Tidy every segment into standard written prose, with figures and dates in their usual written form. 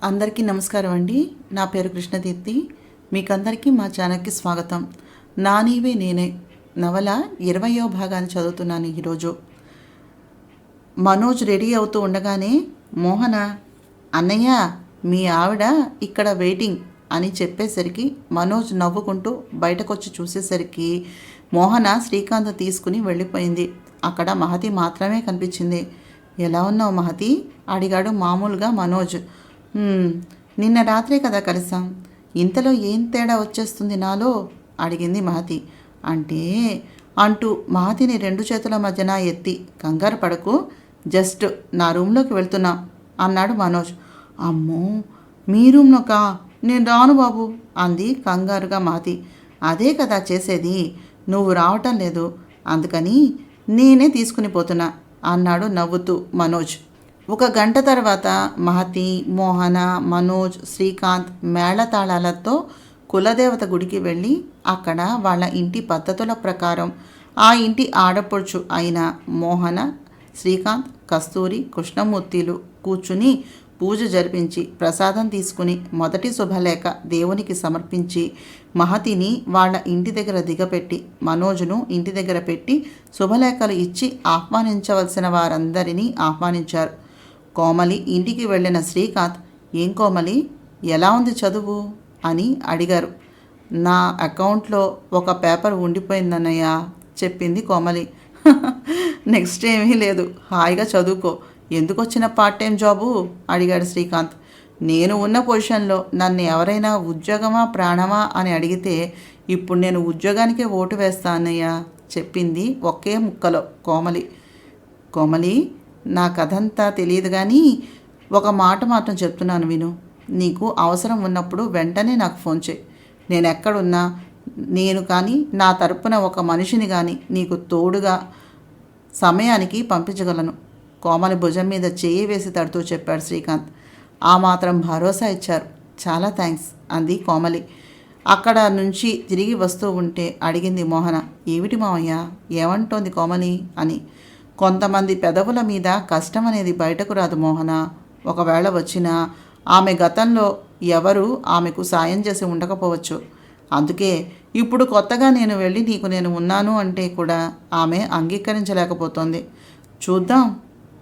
అందరికీ నమస్కారం అండి. నా పేరు కృష్ణదీప్తి. మీకందరికీ మా ఛానల్కి స్వాగతం. నా నీవే నేనే నవల 20వ భాగాన్ని చదువుతున్నాను ఈరోజు. మనోజ్ రెడీ అవుతూ ఉండగానే మోహన, అన్నయ్య మీ ఆవిడ ఇక్కడ వెయిటింగ్ అని చెప్పేసరికి మనోజ్ నవ్వుకుంటూ బయటకొచ్చి చూసేసరికి మోహన శ్రీకాంత్ తీసుకుని వెళ్ళిపోయింది. అక్కడ మహతి మాత్రమే కనిపించింది. ఎలా ఉన్నావు మహతి అడిగాడు మామూలుగా మనోజ్. నిన్న రాత్రే కదా కలిసాం, ఇంతలో ఏం తేడా వచ్చేస్తుంది నాలో అడిగింది మహతి. అంటే అంటూ మహతిని 2 చేతుల మధ్యన ఎత్తి, కంగారు పడకు, జస్ట్ నా రూమ్లోకి వెళ్తున్నా అన్నాడు మనోజ్. అమ్మో మీ రూమ్లోకా, నేను రాను బాబు అంది కంగారుగా మహతి. అదే కదా చేసేది, నువ్వు రావటం లేదు, అందుకని నేనే తీసుకుని పోతున్నా అన్నాడు నవ్వుతూ మనోజ్. 1 గంట తర్వాత మహతి, మోహన, మనోజ్, శ్రీకాంత్ మేళతాళాలతో కులదేవత గుడికి వెళ్ళి అక్కడ వాళ్ళ ఇంటి పద్ధతుల ప్రకారం ఆ ఇంటి ఆడపడుచు అయిన మోహన, శ్రీకాంత్, కస్తూరి, కృష్ణమూర్తిలు కూర్చుని పూజ జరిపించి ప్రసాదం తీసుకుని మొదటి శుభలేఖ దేవునికి సమర్పించి మహతిని వాళ్ళ ఇంటి దగ్గర దిగపెట్టి మనోజ్ను ఇంటి దగ్గర పెట్టి శుభలేఖలు ఇచ్చి ఆహ్వానించవలసిన వారందరినీ ఆహ్వానించారు. కోమలి ఇంటికి వెళ్ళిన శ్రీకాంత్, ఏం కోమలి ఎలా ఉంది చదువు అని అడిగారు. నా అకౌంట్లో ఒక పేపర్ ఉండిపోయిందన్నయ్య చెప్పింది కోమలి. నెక్స్ట్ ఏమీ లేదు, హాయిగా చదువుకో, ఎందుకు వచ్చిన పార్ట్ టైం జాబు అడిగాడు శ్రీకాంత్. నేను ఉన్న పొజిషన్లో నన్ను ఎవరైనా ఉద్యోగమా ప్రాణమా అని అడిగితే ఇప్పుడు నేను ఉద్యోగానికే ఓటు వేస్తా అన్నయ్య చెప్పింది ఒకే ముక్కలో కోమలి. కోమలి, నా కథంతా తెలియదు కానీ ఒక మాట మాత్రం చెప్తున్నాను విను. నీకు అవసరం ఉన్నప్పుడు వెంటనే నాకు ఫోన్ చేయి. నేను ఎక్కడున్నా నేను కానీ నా తరపున ఒక మనిషిని కానీ నీకు తోడుగా సమయానికి పంపించగలను. కోమలి భుజం మీద చేయి వేసి తడుతూ చెప్పాడు శ్రీకాంత్. ఆ మాత్రం భరోసా ఇచ్చారు, చాలా థ్యాంక్స్ అంది కోమలి. అక్కడ నుంచి తిరిగి వస్తూ ఉంటే అడిగింది మోహన, ఏమిటి మావయ్య ఏమంటోంది కోమలి అని. కొంతమంది పెదవుల మీద కష్టం అనేది బయటకు రాదు మోహన, ఒకవేళ వచ్చినా ఆమె గతంలో ఎవరు ఆమెకు సాయం చేసి ఉండకపోవచ్చు. అందుకే ఇప్పుడు కొత్తగా నేను వెళ్ళి నేను ఉన్నాను అంటే కూడా ఆమె అంగీకరించలేకపోతోంది. చూద్దాం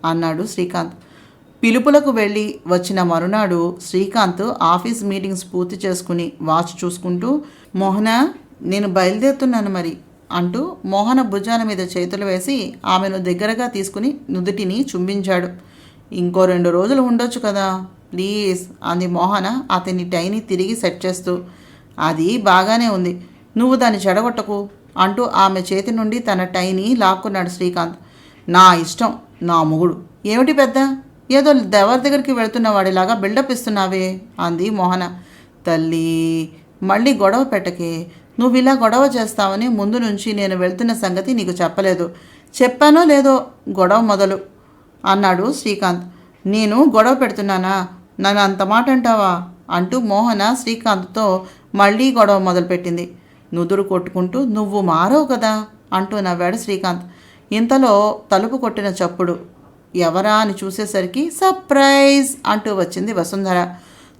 అన్నాడు శ్రీకాంత్. పిలుపులకు వెళ్ళి వచ్చిన మరునాడు శ్రీకాంత్ ఆఫీస్ మీటింగ్స్ పూర్తి చేసుకుని వాచ్ చూసుకుంటూ, మోహన నేను బయలుదేరుతున్నాను మరి అంటూ మోహన భుజాల మీద చేతులు వేసి ఆమెను దగ్గరగా తీసుకుని నుదుటిని చుంబించాడు. ఇంకో 2 రోజులు ఉండొచ్చు కదా ప్లీజ్ అంది మోహన అతని టైని తిరిగి సెట్ చేస్తూ. అది బాగానే ఉంది, నువ్వు దాన్ని చెడగొట్టకు అంటూ ఆమె చేతి నుండి తన టైని లాక్కున్నాడు శ్రీకాంత్. నా ఇష్టం, నా మొగుడు ఏమిటి పెద్ద, ఏదో ఎవరి దగ్గరికి వెళ్తున్న వాడిలాగా బిల్డప్ ఇస్తున్నావే అంది మోహన. తల్లి మళ్ళీ గొడవ పెట్టకే, నువ్వు ఇలా గొడవ చేస్తావని ముందు నుంచి నేను వెళ్తున్న సంగతి నీకు చెప్పలేదు. చెప్పానో లేదో గొడవ మొదలు అన్నాడు శ్రీకాంత్. నేను గొడవ పెడుతున్నానా, నన్ను అంత మాట అంటావా అంటూ మోహన శ్రీకాంత్తో మళ్ళీ గొడవ మొదలుపెట్టింది. నుదురు కొట్టుకుంటూ నువ్వు మారవు కదా అంటూ నవ్వాడు శ్రీకాంత్. ఇంతలో తలుపు కొట్టిన చప్పుడు. ఎవరా అని చూసేసరికి సర్ప్రైజ్ అంటూ వచ్చింది వసుంధర.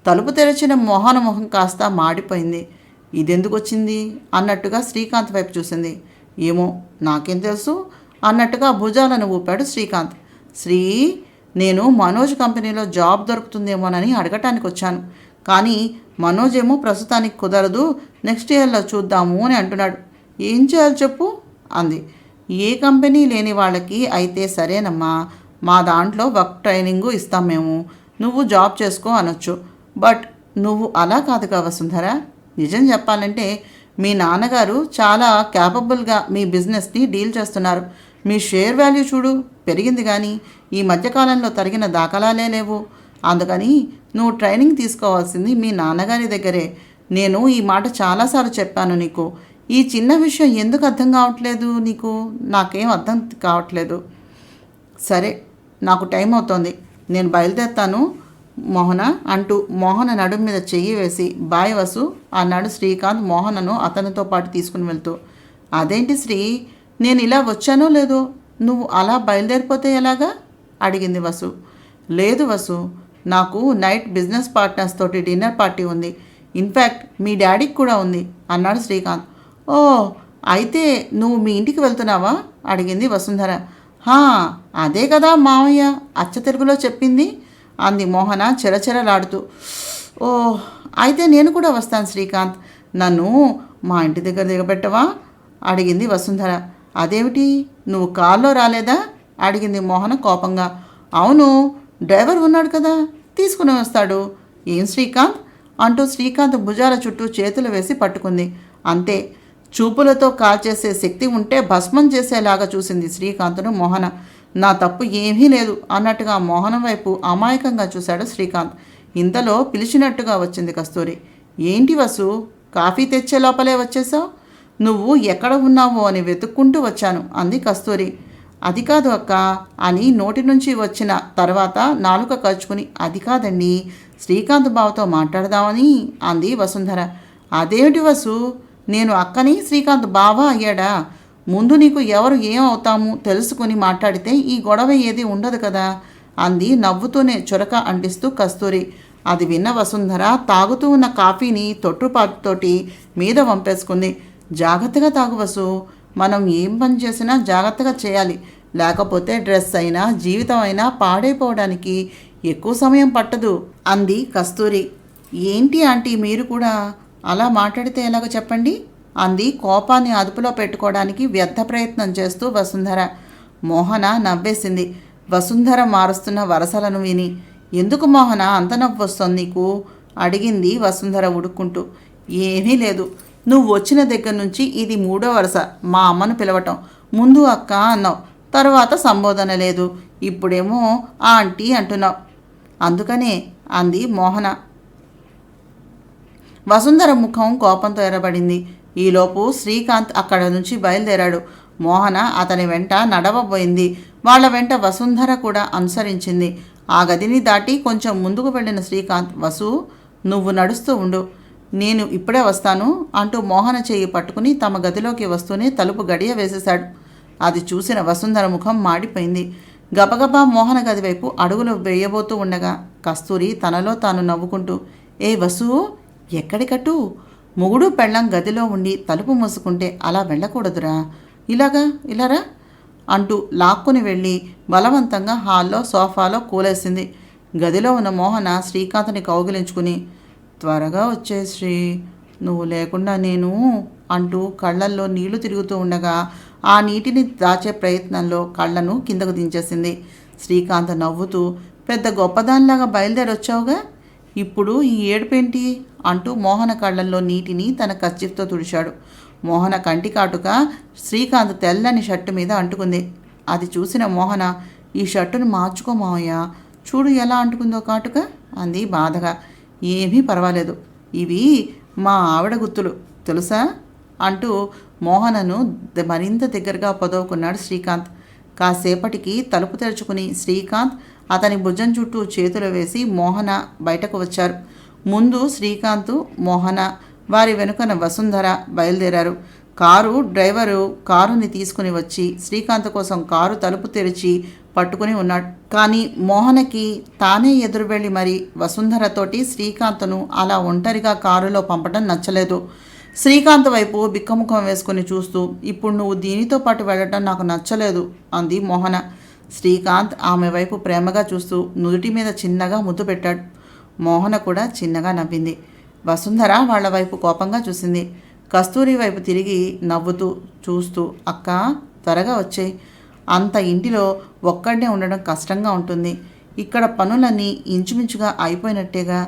తలుపు తెరిచిన మోహన మొహం కాస్త మాడిపోయింది. ఇదెందుకు వచ్చింది అన్నట్టుగా శ్రీకాంత్ వైపు చూసింది. ఏమో నాకేం తెలుసు అన్నట్టుగా భుజాలను ఊపాడు శ్రీకాంత్. శ్రీ, నేను మనోజ్ కంపెనీలో జాబ్ దొరుకుతుందేమోనని అడగటానికి వచ్చాను, కానీ మనోజ్ ఏమో ప్రస్తుతానికి కుదరదు, నెక్స్ట్ ఇయర్లో చూద్దాము అని అంటున్నాడు. ఏం చేయాలి చెప్పు అంది. ఏ కంపెనీ లేని వాళ్ళకి అయితే సరేనమ్మా, మా దాంట్లో వర్క్ ట్రైనింగు ఇస్తాం మేము, నువ్వు జాబ్ చేసుకో అనొచ్చు. బట్ నువ్వు అలా కాదుగా వసుంధర, నిజం చెప్పాలంటే మీ నాన్నగారు చాలా క్యాపబుల్గా మీ బిజినెస్ని డీల్ చేస్తున్నారు. మీ షేర్ వాల్యూ చూడు పెరిగింది, కానీ ఈ మధ్యకాలంలో తరిగిన దాఖలాలే లేవు. అందుకని నువ్వు ట్రైనింగ్ తీసుకోవాల్సింది మీ నాన్నగారి దగ్గరే. నేను ఈ మాట చాలాసార్లు చెప్పాను నీకు. ఈ చిన్న విషయం ఎందుకు అర్థం కావట్లేదు నీకు, నాకేం అర్థం కావట్లేదు. సరే నాకు టైం అవుతోంది, నేను బయలుదేరుతాను మోహన అంటూ మోహన నడుము మీద చెయ్యి వేసి బాయ్ వసు అన్నాడు శ్రీకాంత్ మోహనను అతనితో పాటు తీసుకుని వెళ్తూ. అదేంటి శ్రీ, నేను ఇలా వచ్చానో లేదో నువ్వు అలా బయలుదేరిపోతే ఎలాగా అడిగింది వసు. లేదు వసు, నాకు నైట్ బిజినెస్ పార్ట్నర్స్ తోటి డిన్నర్ పార్టీ ఉంది. ఇన్ఫ్యాక్ట్ మీ డాడీకి కూడా ఉంది అన్నాడు శ్రీకాంత్. ఓ, అయితే నువ్వు మీ ఇంటికి వెళ్తున్నావా అడిగింది వసుంధర. హా, అదే కదా మామయ్య అచ్చ తెలుగులో చెప్పింది అంది మోహన చెరచెరలాడుతూ. ఓ, అయితే నేను కూడా వస్తాను శ్రీకాంత్. నన్ను మా ఇంటి దగ్గర దిగబెట్టవా అడిగింది వసుంధర. అదేమిటి, నువ్వు కారులో రాలేదా అడిగింది మోహన కోపంగా. అవును, డ్రైవర్ ఉన్నాడు కదా, తీసుకుని వస్తాడు. ఏం శ్రీకాంత్ అంటూ శ్రీకాంత్ భుజాల చుట్టూ చేతులు వేసి పట్టుకుంది. అంతే, చూపులతో కాల్చేసే శక్తి ఉంటే భస్మం చేసేలాగా చూసింది శ్రీకాంత్ను మోహన. నా తప్పు ఏమీ లేదు అన్నట్టుగా మోహన వైపు అమాయకంగా చూశాడు శ్రీకాంత్. ఇంతలో పిలిచినట్టుగా వచ్చింది కస్తూరి. ఏంటి వసు, కాఫీ తెచ్చే లోపలే వచ్చేసావు? నువ్వు ఎక్కడ ఉన్నావో అని వెతుక్కుంటూ వచ్చాను అంది కస్తూరి. అది కాదు అక్క అని నోటి నుంచి వచ్చిన తర్వాత నాలుక కరుచుకుని, అది కాదండి, శ్రీకాంత్ బావతో మాట్లాడదామని అంది వసుంధర. అదేమిటి వసు, నేను అక్కని, శ్రీకాంత్ బావ అయ్యాడా? ముందు నీకు ఎవరు ఏం అవుతాము తెలుసుకుని మాట్లాడితే ఈ గొడవ ఏది ఉండదు కదా అంది నవ్వుతూనే చురక అంటిస్తూ కస్తూరి. అది విన్న వసుంధర తాగుతూ ఉన్న కాఫీని తొట్టుపాటుతోటి మీద వంపేసుకుంది. జాగ్రత్తగా తాగు వసు, మనం ఏం పని చేసినా జాగ్రత్తగా చేయాలి, లేకపోతే డ్రెస్ అయినా జీవితం అయినా పాడైపోవడానికి ఎక్కువ సమయం పట్టదు అంది కస్తూరి. ఏంటి ఆంటీ, మీరు కూడా అలా మాట్లాడితే ఎలాగో చెప్పండి అంది కోపాన్ని అదుపులో పెట్టుకోవడానికి వ్యర్థ ప్రయత్నం చేస్తూ వసుంధర. మోహన నవ్వేసింది వసుంధర మారుస్తున్న వరసలను విని. ఎందుకు మోహన అంత నవ్వు వస్తుంది నీకు అడిగింది వసుంధర ఉడుక్కుంటూ. ఏమీ లేదు, నువ్వు వచ్చిన దగ్గర నుంచి ఇది 3వ వరస మా అమ్మను పిలవటం. ముందు అక్క అన్నావు, తర్వాత సంబోధన లేదు, ఇప్పుడేమో ఆంటీ అంటున్నావు. అందుకనే అంది మోహన. వసుంధర ముఖం కోపంతో ఎర్రబడింది. ఈలోపు శ్రీకాంత్ అక్కడ నుంచి బయలుదేరాడు. మోహన అతని వెంట నడవబోయింది. వాళ్ళ వెంట వసుంధర కూడా అనుసరించింది. ఆ గదిని దాటి కొంచెం ముందుకు వెళ్ళిన శ్రీకాంత్, వసు నువ్వు నడుస్తూ ఉండు, నేను ఇప్పుడే వస్తాను అంటూ మోహన చేయి పట్టుకుని తమ గదిలోకి వస్తూనే తలుపు గడియ వేసేశాడు. అది చూసిన వసుంధర ముఖం మాడిపోయింది. గబగబా మోహన గది వైపు అడుగులు వేయబోతూ ఉండగా కస్తూరి తనలో తాను నవ్వుకుంటూ, ఏ వసు, ఎక్కడికట్టు? మొగుడు పెళ్ళం గదిలో ఉండి తలుపు మూసుకుంటే అలా వెళ్ళకూడదురా, ఇలారా అంటూ లాక్కుని వెళ్ళి బలవంతంగా హాల్లో సోఫాలో కూలేసింది. గదిలో ఉన్న మోహన శ్రీకాంత్ని కౌగిలించుకుని, త్వరగా వచ్చే శ్రీ, నువ్వు లేకుండా నేను అంటూ కళ్ళల్లో నీళ్లు తిరుగుతూ ఉండగా ఆ నీటిని దాచే ప్రయత్నంలో కళ్ళను కిందకు దించేసింది. శ్రీకాంత్ నవ్వుతూ, పెద్ద గొప్పదానిలాగా బయలుదేరొచ్చావుగా, ఇప్పుడు ఈ ఏడుపేంటి అంటూ మోహన కళ్ళల్లో నీటిని తన కర్చీఫ్తో తుడిచాడు. మోహన కంటి కాటుక శ్రీకాంత్ తెల్లని షర్టు మీద అంటుకుంది. అది చూసిన మోహన, ఈ షర్టును మార్చుకో మావయ్య, చూడు ఎలా అంటుకుందో కాటుక అంది బాధగా. ఏమీ పర్వాలేదు, ఇవి మా ఆవిడ గుర్తులు తెలుసా అంటూ మోహనను మరింత దగ్గరగా పొదవుకున్నాడు శ్రీకాంత్. కాసేపటికి తలుపు తెరుచుకుని శ్రీకాంత్ అతని భుజం చుట్టూ చేతులు వేసి మోహన బయటకు వచ్చారు. ముందు శ్రీకాంత్, మోహన, వారి వెనుకన వసుంధర బయలుదేరారు. డ్రైవరు కారుని తీసుకుని వచ్చి శ్రీకాంత్ కోసం కారు తలుపు తెరిచి పట్టుకుని ఉన్నాడు. కానీ మోహనకి తానే ఎదురు వెళ్ళి మరి వసుంధరతోటి శ్రీకాంత్ను అలా ఒంటరిగా కారులో పంపడం నచ్చలేదు. శ్రీకాంత్ వైపు బిక్కముఖం వేసుకుని చూస్తూ, ఇప్పుడు నువ్వు దీనితో పాటు వెళ్ళటం నాకు నచ్చలేదు అంది మోహన. శ్రీకాంత్ ఆమె వైపు ప్రేమగా చూస్తూ నుదుటి మీద చిన్నగా ముద్దు పెట్టాడు. మోహన కూడా చిన్నగా నవ్వింది. వసుంధర వాళ్ల వైపు కోపంగా చూసింది. కస్తూరి వైపు తిరిగి నవ్వుతూ చూస్తూ, అక్క త్వరగా వచ్చేయి, అంత ఇంటిలో ఒక్కడే ఉండడం కష్టంగా ఉంటుంది, ఇక్కడ పనులన్నీ ఇంచుమించుగా అయిపోయినట్టేగా,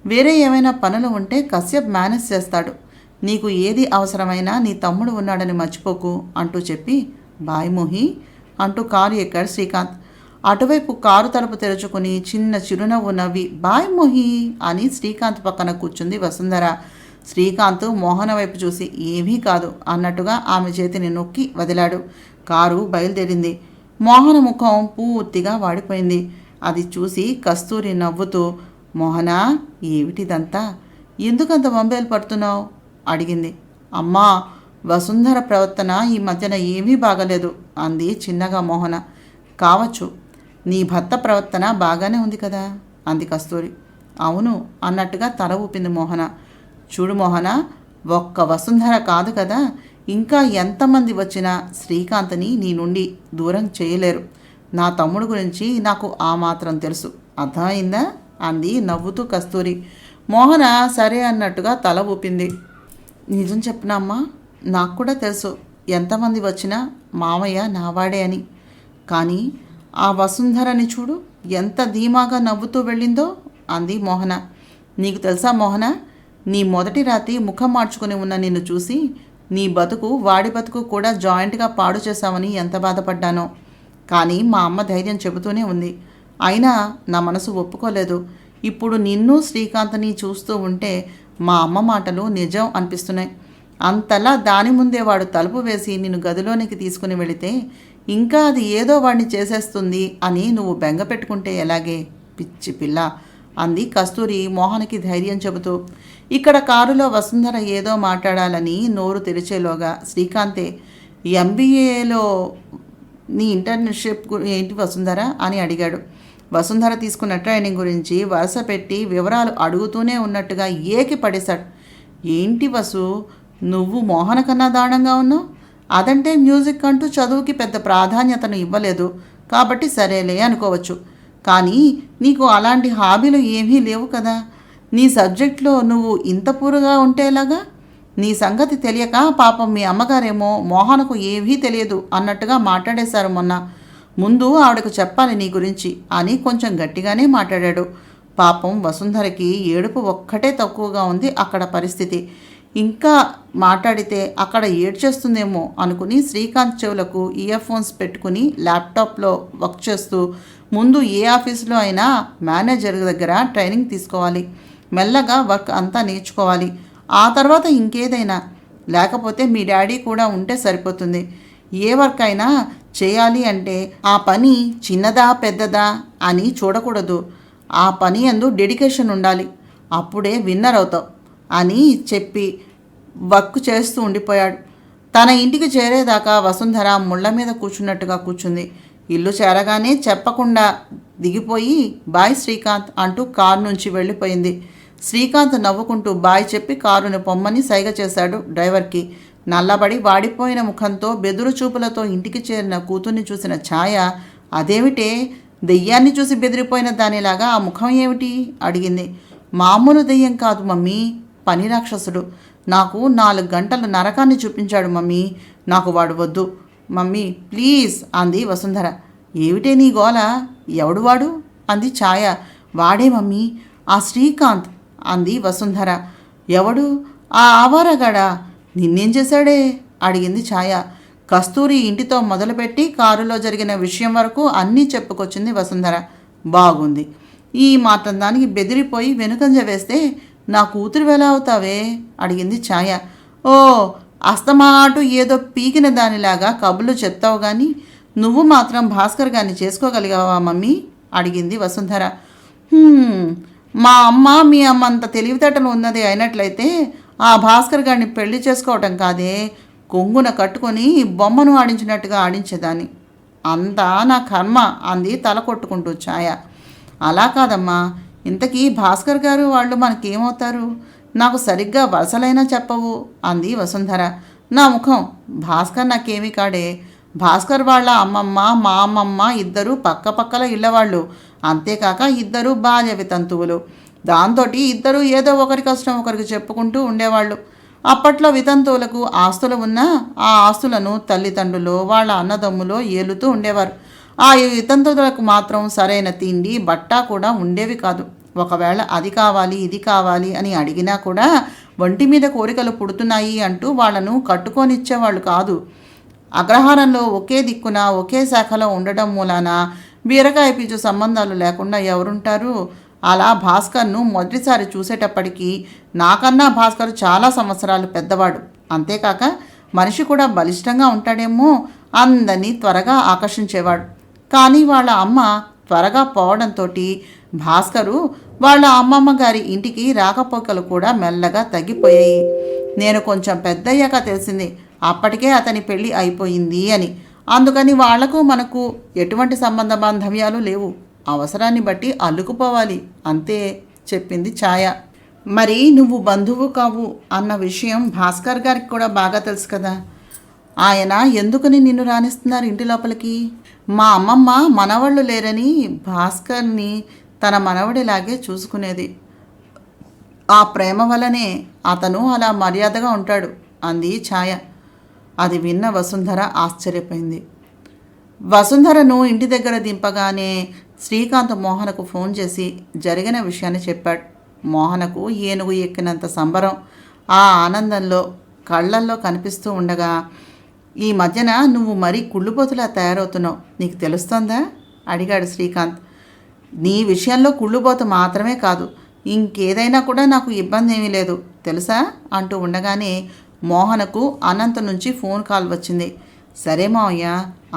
వేరే ఏమైనా పనులు ఉంటే కశ్యప్ మేనేజ్ చేస్తాడు, నీకు ఏది అవసరమైనా నీ తమ్ముడు ఉన్నాడని మర్చిపోకు అంటూ చెప్పి, బాయ్ మోహి అంటూ కారు ఎక్కాడు శ్రీకాంత్. అటువైపు కారు తలుపు తెరుచుకుని చిన్న చిరునవ్వు నవ్వి, బాయ్ మోహి అని శ్రీకాంత్ పక్కన కూర్చుంది వసుంధర. శ్రీకాంత్ మోహన వైపు చూసి ఏమీ కాదు అన్నట్టుగా ఆమె చేతిని నొక్కి వదిలాడు. కారు బయలుదేరింది. మోహన ముఖం పూర్తిగా వాడిపోయింది. అది చూసి కస్తూరి నవ్వుతూ, మోహనా, ఏమిటిదంతా, ఎందుకంత వంబేలు పడుతున్నావు అడిగింది. అమ్మా, వసుంధర ప్రవర్తన ఈ మధ్యన ఏమీ బాగలేదు అంది చిన్నగా మోహన. కావచ్చు, నీ భర్త ప్రవర్తన బాగానే ఉంది కదా అంది కస్తూరి. అవును అన్నట్టుగా తల ఊపింది మోహన. చూడు మోహన, ఒక్క వసుంధర కాదు కదా, ఇంకా ఎంతమంది వచ్చినా శ్రీకాంత్ని నీ నుండి దూరం చేయలేరు. నా తమ్ముడు గురించి నాకు ఆ మాత్రం తెలుసు, అర్థమైందా అంది నవ్వుతూ కస్తూరి. మోహన సరే అన్నట్టుగా తల ఊపింది. నిజం చెప్పనా అమ్మా, నాకు కూడా తెలుసు ఎంతమంది వచ్చినా మామయ్య నావాడే అని. కానీ ఆ వసుంధరని చూడు, ఎంత ధీమాగా నవ్వుతూ వెళ్ళిందో అంది మోహన. నీకు తెలుసా మోహన, నీ మొదటి రాత్రి ముఖం మార్చుకుని ఉన్న నిన్ను చూసి నీ బతుకు వాడి బతుకు కూడా జాయింట్గా పాడు చేశామని ఎంత బాధపడ్డానో. కానీ మా అమ్మ ధైర్యం చెబుతూనే ఉంది, అయినా నా మనసు ఒప్పుకోలేదు. ఇప్పుడు నిన్ను శ్రీకాంత్ని చూస్తూ ఉంటే మా అమ్మ మాటలు నిజం అనిపిస్తున్నాయి. అంతలా దాని ముందే వాడు తలుపు వేసి నిన్ను గదిలోనికి తీసుకుని వెళితే ఇంకా అది ఏదో వాడిని చేసేస్తుంది అని నువ్వు బెంగ పెట్టుకుంటే ఎలాగే పిచ్చి పిల్ల అంది కస్తూరి మోహన్కి ధైర్యం చెబుతూ. ఇక్కడ కారులో వసుంధర ఏదో మాట్లాడాలని నోరు తెరిచేలోగా శ్రీకాంతే, ఎంబీఏలో నీ ఇంటర్న్షిప్ ఏంటి వసుంధర అని అడిగాడు. వసుంధర తీసుకున్న ట్రైనింగ్ గురించి వరుస పెట్టి వివరాలు అడుగుతూనే ఉన్నట్టుగా ఏకి పడేశాడు. ఏంటి వసు, నువ్వు మోహన కన్నా దారుణంగా ఉన్నావు. అదంటే మ్యూజిక్ అంటూ చదువుకి పెద్ద ప్రాధాన్యతను ఇవ్వలేదు కాబట్టి సరేలే అనుకోవచ్చు. కానీ నీకు అలాంటి హాబీలు ఏమీ లేవు కదా. నీ సబ్జెక్ట్లో నువ్వు ఇంత పూరుగా ఉంటేలాగా. నీ సంగతి తెలియక పాపం మీ అమ్మగారేమో మోహనకు ఏమీ తెలియదు అన్నట్టుగా మాట్లాడేశారు మొన్న. ముందు ఆవిడకు చెప్పాలి నీ గురించి అని కొంచెం గట్టిగానే మాట్లాడాడు. పాపం వసుంధరకి ఏడుపు ఒక్కటే తక్కువగా ఉంది అక్కడ పరిస్థితి. ఇంకా మాట్లాడితే అక్కడ ఏడ్చేస్తుందేమో అనుకుని శ్రీకాంత్ చెవులకు ఇయర్ ఫోన్స్ పెట్టుకుని ల్యాప్టాప్లో వర్క్ చేస్తూ, ముందు ఏ ఆఫీసులో అయినా మేనేజర్ దగ్గర ట్రైనింగ్ తీసుకోవాలి, మెల్లగా వర్క్ అంతా నేర్చుకోవాలి, ఆ తర్వాత ఇంకేదైనా. లేకపోతే మీ డాడీ కూడా ఉంటే సరిపోతుంది. ఏ వర్క్ అయినా చేయాలి అంటే ఆ పని చిన్నదా పెద్దదా అని చూడకూడదు. ఆ పని యందు డెడికేషన్ ఉండాలి, అప్పుడే విన్నర్ అవుతావు అని చెప్పి వర్క్ చేస్తూ ఉండిపోయాడు. తన ఇంటికి చేరేదాకా వసుంధర ముళ్ళ మీద కూర్చున్నట్టుగా కూర్చుంది. ఇల్లు చేరగానే చెప్పకుండా దిగిపోయి బాయ్ శ్రీకాంత్ అంటూ కారు నుంచి వెళ్ళిపోయింది. శ్రీకాంత్ నవ్వుకుంటూ బాయ్ చెప్పి కారుని పొమ్మని సైగ చేశాడు డ్రైవర్కి. నల్లబడి వాడిపోయిన ముఖంతో బెదురు చూపులతో ఇంటికి చేరిన కూతుర్ని చూసిన ఛాయ, అదేమిటే దెయ్యాన్ని చూసి బెదిరిపోయిన దానిలాగా ఆ ముఖం ఏమిటి అడిగింది. మామూలు దెయ్యం కాదు మమ్మీ, పని రాక్షసుడు. నాకు 4 గంటలు నరకాన్ని చూపించాడు మమ్మీ, నాకు వాడు వద్దు మమ్మీ ప్లీజ్ అంది వసుంధర. ఏమిటే నీ గోల, ఎవడు వాడు అంది ఛాయ. వాడే మమ్మీ, ఆ శ్రీకాంత్ అంది వసుంధర. ఎవడు ఆ ఆవారగాడా, నిన్నేం చేశాడే అడిగింది ఛాయ. కస్తూరి ఇంటితో మొదలుపెట్టి కారులో జరిగిన విషయం వరకు అన్నీ చెప్పుకొచ్చింది వసుంధర. బాగుంది, ఈ మాత్రం దానికి బెదిరిపోయి వెనుకంజ వేస్తే నా కూతురు ఎలా అవుతావే అడిగింది ఛాయ. ఓ, అస్తమాటు ఏదో పీకిన దానిలాగా కబుర్లు చెప్తావు కానీ నువ్వు మాత్రం భాస్కర్ గారిని చేసుకోగలిగావా మమ్మీ అడిగింది వసుంధర. మా అమ్మ మీ అమ్మ అంత తెలివితేటలు ఉన్నది అయినట్లయితే ఆ భాస్కర్ గారిని పెళ్లి చేసుకోవటం కాదే, కొంగున కట్టుకొని బొమ్మను ఆడించినట్టుగా ఆడించేదాన్ని. అంతా నా కర్మ అంది తల కొట్టుకుంటూ ఛాయ. అలా కాదమ్మా, ఇంతకీ భాస్కర్ గారు వాళ్ళు మనకేమవుతారు, నాకు సరిగ్గా వరుసలైనా చెప్పవు అంది వసుంధర. నా ముఖం, భాస్కర్ నాకేమీ కాడే. భాస్కర్ వాళ్ళ అమ్మమ్మ మా అమ్మమ్మ ఇద్దరూ పక్కపక్కల ఇళ్ళవాళ్ళు, అంతేకాక ఇద్దరూ బాల్య వితంతువులు. దాంతో ఇద్దరూ ఏదో ఒకరి కష్టం ఒకరికి చెప్పుకుంటూ ఉండేవాళ్ళు. అప్పట్లో వితంతువులకు ఆస్తులు ఉన్నా ఆ ఆస్తులను తల్లిదండ్రులు వాళ్ళ అన్నదమ్ములో ఏలుతూ ఉండేవారు. ఆ వితంతువులకు మాత్రం సరైన తిండి బట్ట కూడా ఉండేవి కాదు. ఒకవేళ అది కావాలి ఇది కావాలి అని అడిగినా కూడా ఒంటి మీద కోరికలు పుడుతున్నాయి అంటూ వాళ్లను కట్టుకొనిచ్చేవాళ్ళు కాదు. అగ్రహారంలో ఒకే దిక్కున ఒకే శాఖలో ఉండడం మూలాన బీరకాయ పీచు సంబంధాలు లేకుండా ఎవరుంటారు. అలా భాస్కర్ను మొదటిసారి చూసేటప్పటికీ నాకన్నా భాస్కర్ చాలా సంవత్సరాలు పెద్దవాడు, అంతేకాక మనిషి కూడా బలిష్టంగా ఉంటాడేమో, అందరినీ త్వరగా ఆకర్షించేవాడు. కానీ వాళ్ళ అమ్మ త్వరగా పోవడంతో భాస్కరు వాళ్ళ అమ్మమ్మ గారి ఇంటికి రాకపోకలు కూడా మెల్లగా తగ్గిపోయాయి. నేను కొంచెం పెద్దయ్యాక తెలిసింది అప్పటికే అతని పెళ్ళి అయిపోయింది అని. అందుకని వాళ్లకు మనకు ఎటువంటి సంబంధ బాంధవ్యాలు లేవు. అవసరాన్ని బట్టి అల్లుకుపోవాలి అంతే చెప్పింది ఛాయ. మరి నువ్వు బంధువు కావు అన్న విషయం భాస్కర్ గారికి కూడా బాగా తెలుసు కదా. ఆయన ఎందుకని నిన్ను రాణిస్తున్నారు ఇంటి లోపలికి? మా అమ్మమ్మ మనవళ్ళు లేరని భాస్కర్ని తన మనవడిలాగే చూసుకునేది. ఆ ప్రేమ వల్లనే అతను అలా మర్యాదగా ఉంటాడు అంది ఛాయ. అది విన్న వసుంధర ఆశ్చర్యపోయింది. వసుంధరను ఇంటి దగ్గర దింపగానే శ్రీకాంత్ మోహనకు ఫోన్ చేసి జరిగిన విషయాన్ని చెప్పాడు. మోహనకు ఏనుగు ఎక్కినంత సంబరం ఆ ఆనందంలో కళ్ళల్లో కనిపిస్తూ ఉండగా, ఈ మధ్యన నువ్వు మరీ కుళ్ళుబోతులా తయారవుతున్నావు, నీకు తెలుస్తోందా అడిగాడు శ్రీకాంత్. నీ విషయంలో కుళ్ళుబోతు మాత్రమే కాదు, ఇంకేదైనా కూడా నాకు ఇబ్బంది ఏమీ లేదు తెలుసా అంటూ ఉండగానే మోహనకు అనంత్ నుంచి ఫోన్ కాల్ వచ్చింది. సరే మావయ్య,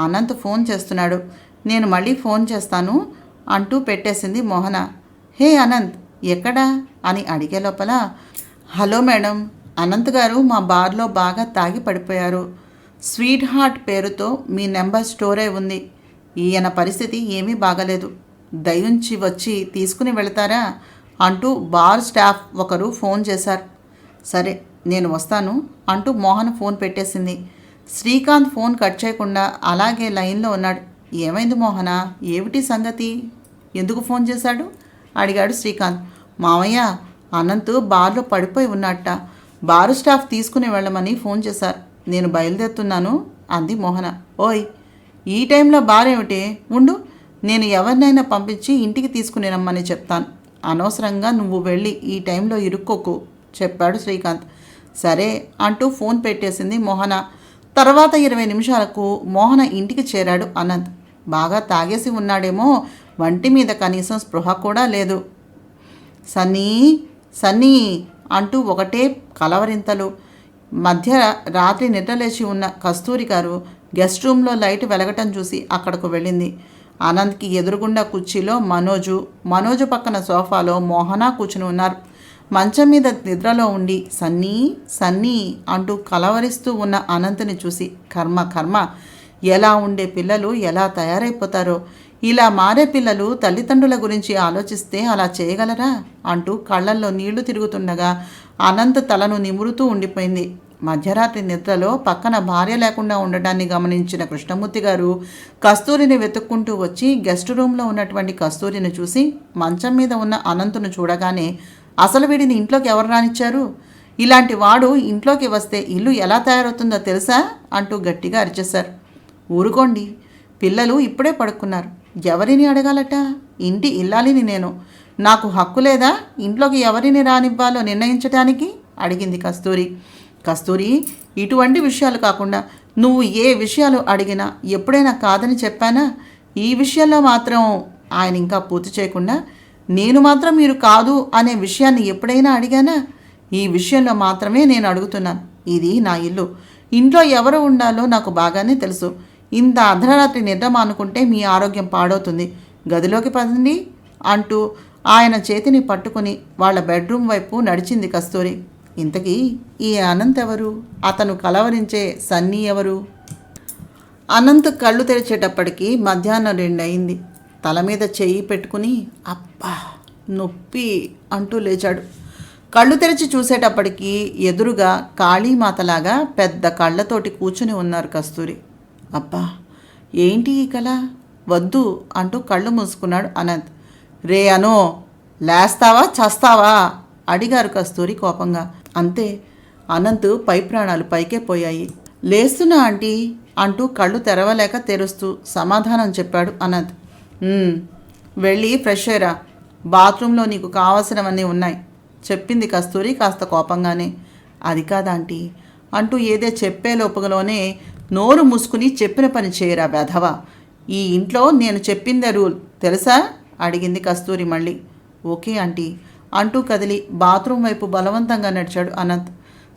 అనంత్ ఫోన్ చేస్తున్నాడు, నేను మళ్ళీ ఫోన్ చేస్తాను అంటూ పెట్టేసింది మోహన. హే అనంత్, ఎక్కడా అని అడిగే లోపల, హలో మేడం, అనంత్ గారు మా బార్లో బాగా తాగి పడిపోయారు. స్వీట్ హార్ట్ పేరుతో మీ నెంబర్ స్టోర్ అయి ఉంది. ఈయన పరిస్థితి ఏమీ బాగలేదు, దయుంచి వచ్చి తీసుకుని వెళతారా అంటూ బార్ స్టాఫ్ ఒకరు ఫోన్ చేశారు. సరే నేను వస్తాను అంటూ మోహన్ ఫోన్ పెట్టేసింది. శ్రీకాంత్ ఫోన్ కట్ చేయకుండా అలాగే లైన్లో ఉన్నాడు. ఏమైంది మోహన, ఏమిటి సంగతి, ఎందుకు ఫోన్ చేశాడు అడిగాడు శ్రీకాంత్. మావయ్య, అనంత్ బార్లో పడిపోయి ఉన్నట్ట, బారు స్టాఫ్ తీసుకుని వెళ్ళమని ఫోన్ చేశారు, నేను బయలుదేరుతున్నాను అంది మోహన. ఓయ్, ఈ టైంలో బార్ ఏమిటి, ఉండు, నేను ఎవరినైనా పంపించి ఇంటికి తీసుకుని రమ్మని చెప్తాను, అనవసరంగా నువ్వు వెళ్ళి ఈ టైంలో ఇరుక్కోకు చెప్పాడు శ్రీకాంత్. సరే అంటూ ఫోన్ పెట్టేసింది మోహన. తర్వాత 20 నిమిషాలకు మోహన ఇంటికి చేరాడు అనంత్. బాగా తాగేసి ఉన్నాడేమో, వంటి మీద కనీసం స్పృహ కూడా లేదు. సన్నీ సన్నీ అంటూ ఒకటే కలవరింతలు. మధ్య రాత్రి నిద్రలేచి ఉన్న కస్తూరి గారు గెస్ట్ రూమ్లో లైట్ వెలగటం చూసి అక్కడకు వెళ్ళింది. అనంత్కి ఎదురుగుండా కుర్చీలో మనోజు పక్కన సోఫాలో మోహన కూర్చుని ఉన్నారు. మంచం మీద నిద్రలో ఉండి సన్నీ సన్నీ అంటూ కలవరిస్తూ ఉన్న అనంత్ని చూసి కర్మ, ఎలా ఉండే పిల్లలు ఎలా తయారైపోతారో, ఇలా మారే పిల్లలు తల్లిదండ్రుల గురించి ఆలోచిస్తే అలా చేయగలరా అంటూ కళ్ళల్లో నీళ్లు తిరుగుతుండగా అనంత్ తలను నిమురుతూ ఉండిపోయింది. మధ్యరాత్రి నిద్రలో పక్కన భార్య లేకుండా ఉండటాన్ని గమనించిన కృష్ణమూర్తి గారు కస్తూరిని వెతుక్కుంటూ వచ్చి గెస్ట్ రూమ్లో ఉన్నటువంటి కస్తూరిని చూసి మంచం మీద ఉన్న అనంతును చూడగానే, అసలు వీడిని ఇంట్లోకి ఎవరు రానిచ్చారు, ఇలాంటి వాడు ఇంట్లోకి వస్తే ఇల్లు ఎలా తయారవుతుందో తెలుసా అంటూ గట్టిగా అరిచేశారు. ఊరుకోండి, పిల్లలు ఇప్పుడే పడుకున్నారు, ఎవరిని అడగాలట, ఇంటి ఇల్లాలిని నేను, నాకు హక్కు లేదా ఇంట్లోకి ఎవరిని రానివ్వాలో నిర్ణయించడానికి అడిగింది కస్తూరి. కస్తూరి, ఇటువంటి విషయాలు కాకుండా నువ్వు ఏ విషయాలు అడిగినా ఎప్పుడైనా కాదని చెప్పానా? ఈ విషయంలో మాత్రం ఆయన ఇంకా పూర్తి చేయకుండా, నేను మాత్రం మీరు కాదు అనే విషయాన్ని ఎప్పుడైనా అడిగానా? ఈ విషయంలో మాత్రమే నేను అడుగుతున్నాను. ఇది నా ఇల్లు, ఇంట్లో ఎవరు ఉండాలో నాకు బాగానే తెలుసు. ఇంత అర్ధరాత్రి నిద్ర మానుకుంటే మీ ఆరోగ్యం పాడవుతుంది, గదిలోకి పదండి అంటూ ఆయన చేతిని పట్టుకుని వాళ్ళ బెడ్రూమ్ వైపు నడిచింది కస్తూరి. ఇంతకీ ఈ అనంత్ ఎవరు, అతను కలవరించే సన్నీ ఎవరు? అనంత్ కళ్ళు తెరిచేటప్పటికి మధ్యాహ్నం 2 అయింది. తల మీద చెయ్యి పెట్టుకుని అబ్బా నొప్పి అంటూ లేచాడు. కళ్ళు తెరిచి చూసేటప్పటికి ఎదురుగా కాళీమాతలాగా పెద్ద కళ్ళతోటి కూర్చుని ఉన్నారు కస్తూరి. అబ్బా ఏంటి ఈ కళ, వద్దు అంటూ కళ్ళు మూసుకున్నాడు అనంత్. రే అనో, లేస్తావా చస్తావా అడిగారు కస్తూరి కోపంగా. అంతే, అనంత్ పై ప్రాణాలు పైకే పోయాయి. లేస్తున్నా ఆంటీ అంటూ కళ్ళు తెరవలేక తెరుస్తూ సమాధానం చెప్పాడు అనంత్. వెళ్ళి ఫ్రెష్ అయ్యరా, బాత్రూంలో నీకు కావాల్సినవన్నీ ఉన్నాయి చెప్పింది కస్తూరి కాస్త కోపంగానే. అది కాదాంటీ అంటూ ఏదో చెప్పే లోపలలోనే నోరు మూసుకుని చెప్పిన పని చేయరా వెధవ, ఈ ఇంట్లో నేను చెప్పిందే రూల్ తెలుసా అడిగింది కస్తూరి మళ్ళీ. ఓకే ఆంటీ అంటూ కదిలి బాత్రూమ్ వైపు బలవంతంగా నడిచాడు అనంత్.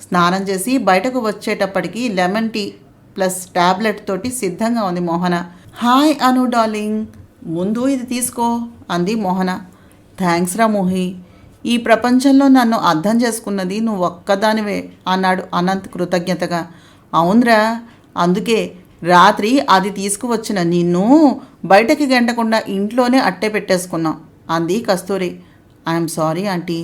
స్నానం చేసి బయటకు వచ్చేటప్పటికి లెమన్ టీ ప్లస్ ట్యాబ్లెట్ తోటి సిద్ధంగా ఉంది మోహన. హాయ్ అను డార్లింగ్, ముందు ఇది తీసుకో అంది మోహన. థ్యాంక్స్ రా మోహి, ఈ ప్రపంచంలో నన్ను అర్థం చేసుకున్నది నువ్వు ఒక్కదానివే అన్నాడు అనంత్ కృతజ్ఞతగా. అవునరా, అందుకే రాత్రి అది తీసుకువచ్చిన నిన్ను బయటకి గెంటకుండా ఇంట్లోనే అట్టే పెట్టేసుకున్నాం అంది కస్తూరి. ఐఎమ్ సారీ ఆంటీ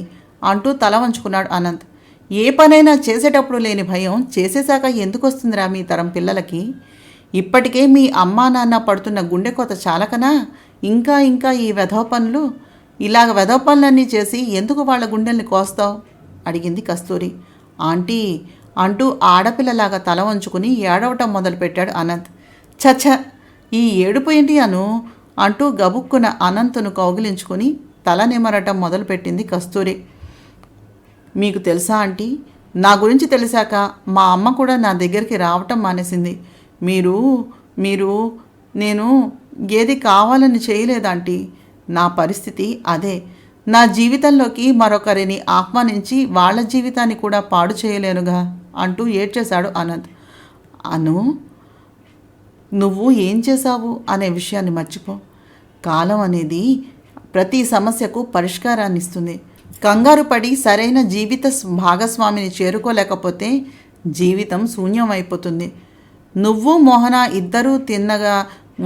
అంటూ తల వంచుకున్నాడు అనంత్. ఏ పనైనా చేసేటప్పుడు లేని భయం చేసేశాక ఎందుకు వస్తుందిరా మీ తరం పిల్లలకి? ఇప్పటికే మీ అమ్మా నాన్న పడుతున్న గుండె కోత చాలకనా ఇంకా ఇంకా ఈ వెధవ పనులు? ఇలాగ వెధవ పనులన్నీ చేసి ఎందుకు వాళ్ళ గుండెల్ని కోస్తావు అడిగింది కస్తూరి. ఆంటీ అంటూ ఆడపిల్లలాగా తల వంచుకుని ఏడవటం మొదలుపెట్టాడు అనంత్. చచ్చ, ఈ ఏడుపు ఏంటి అను అంటూ గబుక్కున అనంతును కౌగిలించుకుని తల నిమరటం మొదలుపెట్టింది కస్తూరి. మీకు తెలుసా ఆంటీ, నా గురించి తెలిసాక మా అమ్మ కూడా నా దగ్గరికి రావటం మానేసింది. మీరు నేను ఏది కావాలని చేయలేదాంటీ. నా పరిస్థితి అదే. నా జీవితంలోకి మరొకరిని ఆహ్వానించి వాళ్ళ జీవితాన్ని కూడా పాడు చేయలేనుగా అంటూ ఏడ్చేశాడు అనంత్. అను, నువ్వు ఏం చేశావు అనే విషయాన్ని మర్చిపో. కాలం అనేది ప్రతి సమస్యకు పరిష్కారాన్ని ఇస్తుంది. కంగారు పడి సరైన జీవిత భాగస్వామిని చేరుకోలేకపోతే జీవితం శూన్యమైపోతుంది. నువ్వు మోహన ఇద్దరూ తిన్నగా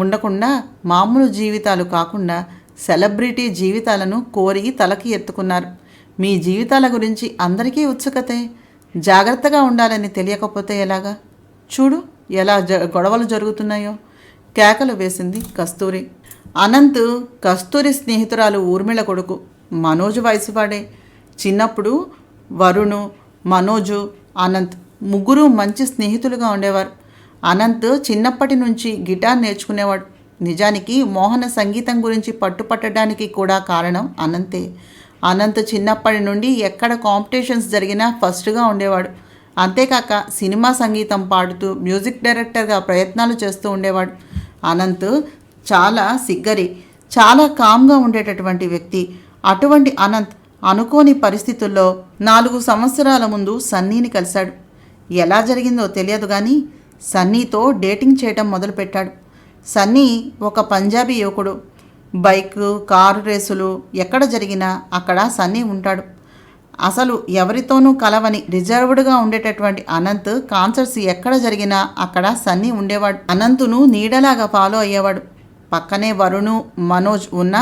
ఉండకుండా మామూలు జీవితాలు కాకుండా సెలబ్రిటీ జీవితాలను కోరి తలకి ఎత్తుకున్నారు. మీ జీవితాల గురించి అందరికీ ఉత్సుకతే. జాగ్రత్తగా ఉండాలని తెలియకపోతే ఎలాగా? చూడు ఎలా గొడవలు జరుగుతున్నాయో కేకలు వేసింది కస్తూరి. అనంత్ కస్తూరి స్నేహితురాలు ఊర్మిళ కొడుకు. మనోజు వయసువాడే. చిన్నప్పుడు వరుణు, మనోజు, అనంత్ ముగ్గురు మంచి స్నేహితులుగా ఉండేవారు. అనంత్ చిన్నప్పటి నుంచి గిటార్ నేర్చుకునేవాడు. నిజానికి మోహన సంగీతం గురించి పట్టుపట్టడానికి కూడా కారణం అనంతే. అనంత్ చిన్నప్పటి నుండి ఎక్కడ కాంపిటీషన్స్ జరిగినా ఫస్ట్గా ఉండేవాడు. అంతేకాక సినిమా సంగీతం పాడుతూ మ్యూజిక్ డైరెక్టర్గా ప్రయత్నాలు చేస్తూ ఉండేవాడు. అనంత్ చాలా సిగ్గరి, చాలా కామ్గా ఉండేటటువంటి వ్యక్తి. అటువంటి అనంత్ అనుకోని పరిస్థితుల్లో 4 సంవత్సరాల ముందు సన్నీని కలిశాడు. ఎలా జరిగిందో తెలియదు కానీ సన్నీతో డేటింగ్ చేయటం మొదలుపెట్టాడు. సన్నీ ఒక పంజాబీ యువకుడు. బైక్, కారు రేసులు ఎక్కడ జరిగినా అక్కడ సన్నీ ఉంటాడు. అసలు ఎవరితోనూ కలవని రిజర్వ్డ్గా ఉండేటటువంటి అనంత్ కాన్సర్ట్స్ ఎక్కడ జరిగినా అక్కడ సన్నీ ఉండేవాడు. అనంతును నీడలాగా ఫాలో అయ్యేవాడు. పక్కనే వరుణు, మనోజ్ ఉన్న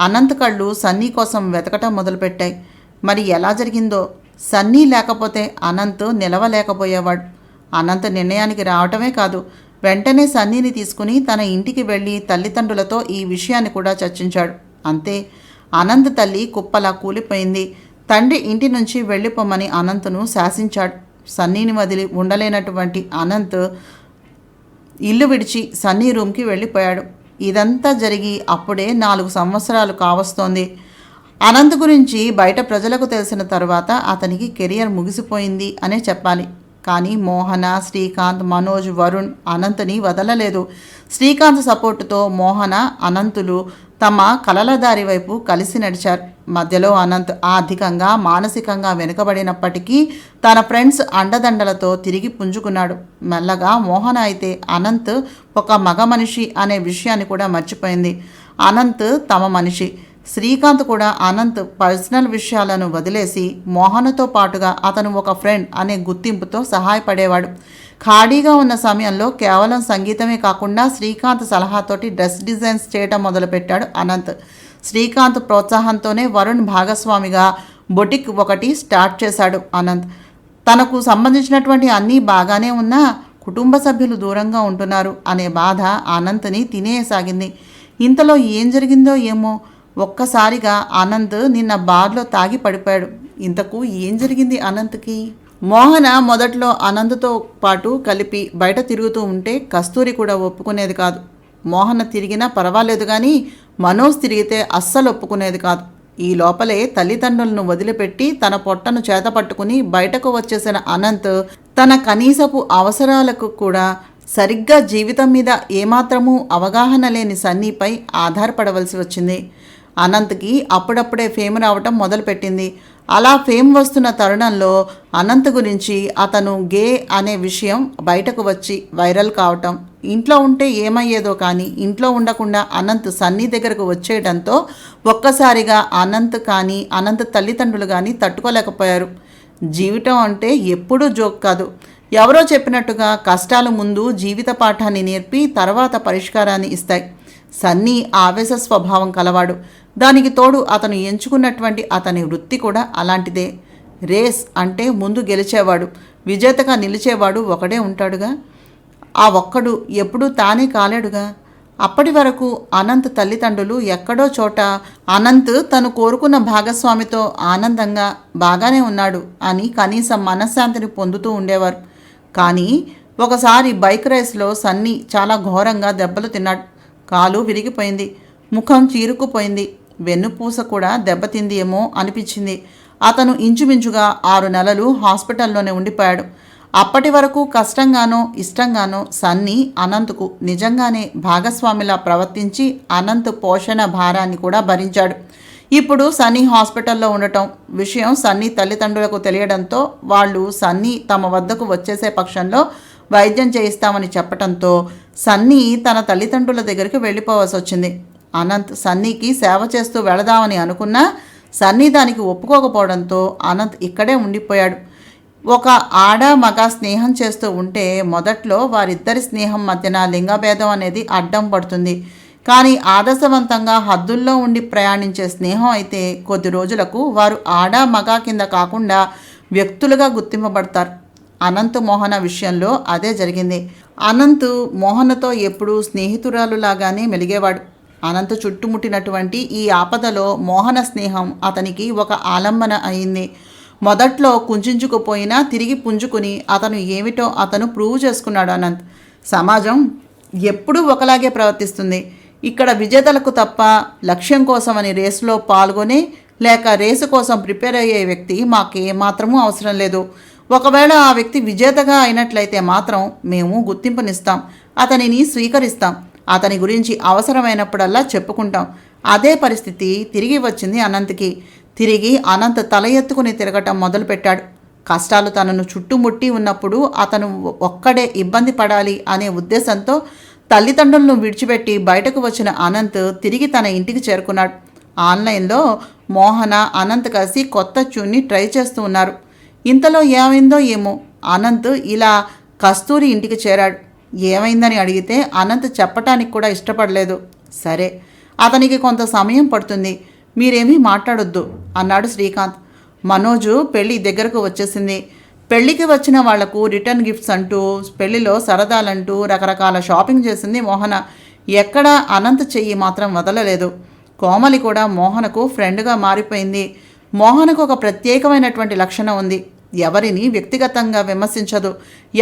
అనంత్ కళ్ళు సన్నీ కోసం వెతకటం మొదలుపెట్టాయి. మరి ఎలా జరిగిందో సన్నీ లేకపోతే అనంత్ నిలవలేకపోయేవాడు. అనంత్ నిర్ణయానికి రావటమే కాదు, వెంటనే సన్నీని తీసుకుని తన ఇంటికి వెళ్ళి తల్లిదండ్రులతో ఈ విషయాన్ని కూడా చర్చించాడు. అంతే, అనంత్ తల్లి కుప్పలా కూలిపోయింది. తండ్రి ఇంటి నుంచి వెళ్ళిపోమని అనంత్ను శాసించాడు. సన్నీని వదిలి ఉండలేనటువంటి అనంత్ ఇల్లు విడిచి సన్నీ రూమ్కి వెళ్ళిపోయాడు. ఇదంతా జరిగి అప్పుడే 4 సంవత్సరాలు కావస్తోంది. అనంత్ గురించి బయట ప్రజలకు తెలిసిన తర్వాత అతనికి కెరియర్ ముగిసిపోయింది అనే చెప్పాలి. కానీ మోహన, శ్రీకాంత్, మనోజ్, వరుణ్ అనంత్ని వదలలేదు. శ్రీకాంత్ సపోర్టుతో మోహన, అనంతులు తమ కలల దారి వైపు కలిసి నడిచారు. మధ్యలో అనంత్ ఆర్థికంగా, మానసికంగా వెనుకబడినప్పటికీ తన ఫ్రెండ్స్ అండదండలతో తిరిగి పుంజుకున్నాడు. మెల్లగా మోహన అయితే అనంత్ ఒక మగ మనిషి అనే విషయాన్ని కూడా మర్చిపోయింది. అనంత్ తమ మనిషి. శ్రీకాంత్ కూడా అనంత్ పర్సనల్ విషయాలను వదిలేసి మోహనతో పాటుగా అతను ఒక ఫ్రెండ్ అనే గుర్తింపుతో సహాయపడేవాడు. ఖాళీగా ఉన్న సమయంలో కేవలం సంగీతమే కాకుండా శ్రీకాంత్ సలహాతోటి డ్రెస్ డిజైన్స్ చేయటం మొదలుపెట్టాడు అనంత్. శ్రీకాంత్ ప్రోత్సాహంతోనే వరుణ్ భాగస్వామిగా బొటిక్ ఒకటి స్టార్ట్ చేశాడు అనంత్. తనకు సంబంధించినటువంటి అన్నీ బాగానే ఉన్నా కుటుంబ సభ్యులు దూరంగా ఉంటున్నారు అనే బాధ అనంత్ని తినేయసాగింది. ఇంతలో ఏం జరిగిందో ఏమో, ఒక్కసారిగా అనంత్ నిన్న బార్లో తాగి పడిపోయాడు. ఇంతకు ఏం జరిగింది అనంత్కి? మోహన మొదట్లో అనంత్తో పాటు కలిపి బయట తిరుగుతూ ఉంటే కస్తూరి కూడా ఒప్పుకునేది కాదు. మోహన తిరిగినా పర్వాలేదు కానీ మనోజ్ తిరిగితే అస్సలు ఒప్పుకునేది కాదు. ఈ లోపలే తల్లిదండ్రులను వదిలిపెట్టి తన పొట్టను చేతపట్టుకుని బయటకు వచ్చేసిన అనంత్ తన కనీసపు అవసరాలకు కూడా సరిగ్గా జీవితం మీద ఏమాత్రమూ అవగాహన లేని సన్నీపై ఆధారపడవలసి వచ్చింది. అనంత్కి అప్పుడప్పుడే ఫేమ్ రావటం మొదలుపెట్టింది. అలా ఫేమ్ వస్తున్న తరుణంలో అనంత్ గురించి అతను గే అనే విషయం బయటకు వచ్చి వైరల్ కావటం, ఇంట్లో ఉంటే ఏమయ్యేదో కానీ ఇంట్లో ఉండకుండా అనంత్ సన్నీ దగ్గరకు వచ్చేయడంతో ఒక్కసారిగా అనంత్ కానీ అనంత్ తల్లిదండ్రులు కానీ తట్టుకోలేకపోయారు. జీవితం అంటే ఎప్పుడూ జోక్ కాదు. ఎవరో చెప్పినట్టుగా కష్టాలు ముందు జీవిత పాఠాన్ని నేర్పి తర్వాత పరిష్కారాన్ని ఇస్తాయి. సన్నీ ఆవేశ స్వభావం కలవాడు. దానికి తోడు అతను ఎంచుకున్నటువంటి అతని వృత్తి కూడా అలాంటిదే. రేస్ అంటే ముందు గెలిచేవాడు, విజేతగా నిలిచేవాడు ఒకడే ఉంటాడుగా. ఆ ఒక్కడు ఎప్పుడూ తానే కాలేడుగా. అప్పటి వరకు అనంత్ తల్లిదండ్రులు ఎక్కడో చోట అనంత్ తను కోరుకున్న భాగస్వామితో ఆనందంగా బాగానే ఉన్నాడు అని కనీసం మనశ్శాంతిని పొందుతూ ఉండేవారు. కానీ ఒకసారి బైక్ రేస్లో సన్నీ చాలా ఘోరంగా దెబ్బలు తిన్నాడు. కాలు విరిగిపోయింది, ముఖం చీరుకుపోయింది, వెన్నుపూస కూడా దెబ్బతింది ఏమో అనిపించింది. అతను ఇంచుమించుగా 6 నెలలు హాస్పిటల్లోనే ఉండిపోయాడు. అప్పటి వరకు కష్టంగానో ఇష్టంగానో సన్నీ అనంత్కు నిజంగానే భాగస్వామిలా ప్రవర్తించి అనంత్ పోషణ భారాన్ని కూడా భరించాడు. ఇప్పుడు సన్నీ హాస్పిటల్లో ఉండటం విషయం సన్నీ తల్లిదండ్రులకు తెలియడంతో వాళ్ళు సన్నీ తమ వద్దకు వచ్చేసే పక్షంలో వైద్యం చేయిస్తామని చెప్పడంతో సన్నీ తన తల్లిదండ్రుల దగ్గరికి వెళ్ళిపోవాల్సి వచ్చింది. అనంత్ సన్నీకి సేవ చేస్తూ వెళదామని అనుకున్నా సన్నీ దానికి ఒప్పుకోకపోవడంతో అనంత్ ఇక్కడే ఉండిపోయాడు. ఒక ఆడ మగ స్నేహం చేస్తూ ఉంటే మొదట్లో వారిద్దరి స్నేహం మధ్యన లింగభేదం అనేది అడ్డం పడుతుంది. కానీ ఆదర్శవంతంగా హద్దుల్లో ఉండి ప్రయాణించే స్నేహం అయితే కొద్ది రోజులకు వారు ఆడ మగ కింద కాకుండా వ్యక్తులుగా గుర్తింపబడతారు. అనంత్ మోహన విషయంలో అదే జరిగింది. అనంత్ మోహనతో ఎప్పుడూ స్నేహితురాలులాగానే మెలిగేవాడు. అనంత్ చుట్టుముట్టినటువంటి ఈ ఆపదలో మోహన స్నేహం అతనికి ఒక ఆలంబన అయింది. మొదట్లో కుంచుకుపోయినా తిరిగి పుంజుకుని అతను ఏమిటో అతను ప్రూవ్ చేసుకున్నాడు. అనంత్ సమాజం ఎప్పుడూ ఒకలాగే ప్రవర్తిస్తుంది. ఇక్కడ విజేతలకు తప్ప లక్ష్యం కోసమని రేసులో పాల్గొని లేక రేసు కోసం ప్రిపేర్ అయ్యే వ్యక్తి మాకేమాత్రమూ అవసరం లేదు. ఒకవేళ ఆ వ్యక్తి విజేతగా అయినట్లయితే మాత్రం మేము గుర్తింపునిస్తాం, అతనిని స్వీకరిస్తాం, అతని గురించి అవసరమైనప్పుడల్లా చెప్పుకుంటాం. అదే పరిస్థితి తిరిగి వచ్చింది అనంత్కి. తిరిగి అనంత్ తల ఎత్తుకుని తిరగటం మొదలుపెట్టాడు. కష్టాలు తనను చుట్టుముట్టి ఉన్నప్పుడు అతను ఒక్కడే ఇబ్బంది పడాలి అనే ఉద్దేశంతో తల్లిదండ్రులను విడిచిపెట్టి బయటకు వచ్చిన అనంత్ తిరిగి తన ఇంటికి చేరుకున్నాడు. ఆన్లైన్లో మోహన అనంత్ కలిసి కొత్త ట్యూన్ని ట్రై చేస్తూ ఉన్నారు. ఇంతలో ఏమైందో ఏమో అనంత్ ఇలా కస్తూరి ఇంటికి చేరాడు. ఏమైందని అడిగితే అనంత్ చెప్పటానికి కూడా ఇష్టపడలేదు. సరే, అతనికి కొంత సమయం పడుతుంది, మీరేమీ మాట్లాడొద్దు అన్నాడు శ్రీకాంత్. మనోజు పెళ్ళి దగ్గరకు వచ్చేసింది. పెళ్ళికి వచ్చిన వాళ్లకు రిటర్న్ గిఫ్ట్స్ అంటూ, పెళ్లిలో సరదాలంటూ రకరకాల షాపింగ్ చేసింది మోహన. ఎక్కడా అనంత్ చెయ్యి మాత్రం వదలలేదు. కోమలి కూడా మోహనకు ఫ్రెండ్గా మారిపోయింది. మోహనకు ఒక ప్రత్యేకమైనటువంటి లక్షణం ఉంది. ఎవరిని వ్యక్తిగతంగా విమర్శించదు.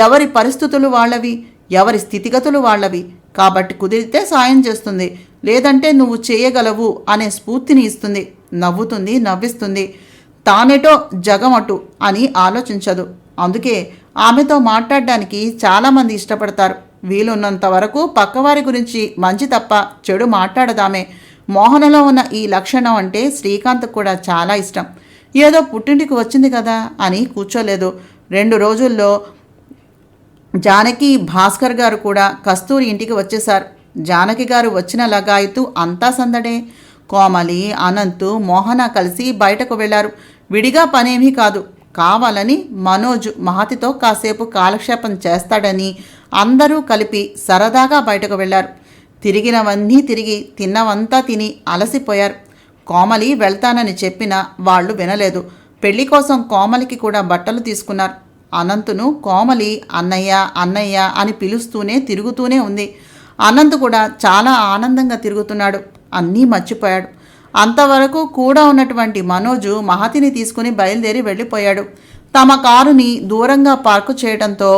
ఎవరి పరిస్థితులు వాళ్ళవి, ఎవరి స్థితిగతులు వాళ్ళవి. కాబట్టి కుదిరితే సాయం చేస్తుంది, లేదంటే నువ్వు చేయగలవు అనే స్ఫూర్తిని ఇస్తుంది. నవ్వుతుంది, నవ్విస్తుంది. తానేటో జగమటు అని ఆలోచించదు. అందుకే ఆమెతో మాట్లాడడానికి చాలామంది ఇష్టపడతారు. వీలున్నంత వరకు పక్కవారి గురించి మంచి తప్ప చెడు మాట్లాడదామే. మోహనలో ఉన్న ఈ లక్షణం అంటే శ్రీకాంత్ కూడా చాలా ఇష్టం. ఏదో పుట్టింటికి వచ్చింది కదా అని కూర్చోలేదు. 2 రోజుల్లో జానకి, భాస్కర్ గారు కూడా కస్తూరి ఇంటికి వచ్చేశారు. జానకి గారు వచ్చిన లగాయతూ అంతా సందడే. కోమలి, అనంత్, మోహన కలిసి బయటకు వెళ్లారు. విడిగా పనేమీ కాదు, కావాలని మనోజ్ మహతితో కాసేపు కాలక్షేపం చేస్తాడని అందరూ కలిపి సరదాగా బయటకు వెళ్లారు. తిరిగినవన్నీ తిరిగి తిన్నవంతా తిని అలసిపోయారు. కోమలి వెళ్తానని చెప్పినా వాళ్ళు వినలేదు. పెళ్లి కోసం కోమలికి కూడా బట్టలు తీసుకున్నారు. అనంతును కోమలి అన్నయ్య అన్నయ్య అని పిలుస్తూనే తిరుగుతూనే ఉంది. అనంత్ కూడా చాలా ఆనందంగా తిరుగుతున్నాడు. అన్నీ మర్చిపోయాడు. అంతవరకు కూడా ఉన్నటువంటి మనోజు మహతిని తీసుకుని బయలుదేరి వెళ్ళిపోయాడు. తమ కారుని దూరంగా పార్కు చేయడంతో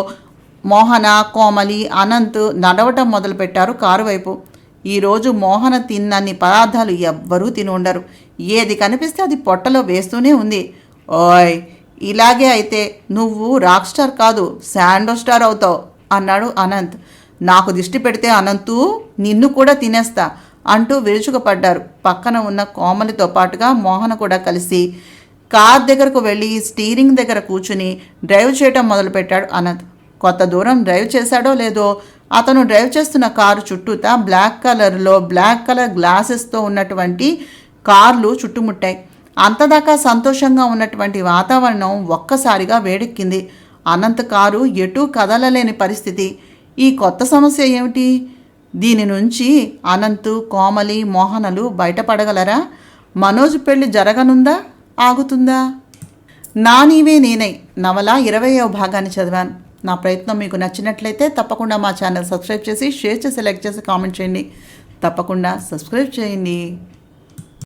మోహన, కోమలి, అనంత్ నడవటం మొదలుపెట్టారు కారు వైపు. ఈరోజు మోహన తిన్నన్ని పదార్థాలు ఎవ్వరూ తిని ఉండరు. ఏది కనిపిస్తే అది పొట్టలో వేస్తూనే ఉంది. ఓయ్, ఇలాగే అయితే నువ్వు రాక్ స్టార్ కాదు, శాండో స్టార్ అవుతావు అన్నాడు అనంత్. నాకు దిష్టి పెడితే అనంతు నిన్ను కూడా తినేస్తా అంటూ విరుచుకుపడ్డారు. పక్కన ఉన్న కోమలితో పాటుగా మోహన కూడా కలిసి కార్ దగ్గరకు వెళ్ళి స్టీరింగ్ దగ్గర కూర్చుని డ్రైవ్ చేయటం మొదలుపెట్టాడు అనంత్. కొత్త దూరం డ్రైవ్ చేశాడో లేదో అతను డ్రైవ్ చేస్తున్న కారు చుట్టూతా బ్లాక్ కలర్ గ్లాసెస్తో ఉన్నటువంటి కార్లు చుట్టుముట్టాయి. అంతదాకా సంతోషంగా ఉన్నటువంటి వాతావరణం ఒక్కసారిగా వేడెక్కింది. అనంత్ కారు ఎటూ కదలలేని పరిస్థితి. ఈ కొత్త సమస్య ఏమిటి? దీని నుంచి అనంత్, కోమలి, మోహనలు బయటపడగలరా? మనోజ్ పెళ్లి జరగనుందా, ఆగుతుందా? నా నీవే నేనై నవల 20వ భాగాన్ని చదివాను. నా ప్రయత్నం మీకు నచ్చినట్లయితే తప్పకుండా మా ఛానల్ సబ్స్క్రైబ్ చేసి, షేర్ చేసి, లైక్ చేసి, కామెంట్ చేయండి. తప్పకుండా సబ్స్క్రైబ్ చేయండి.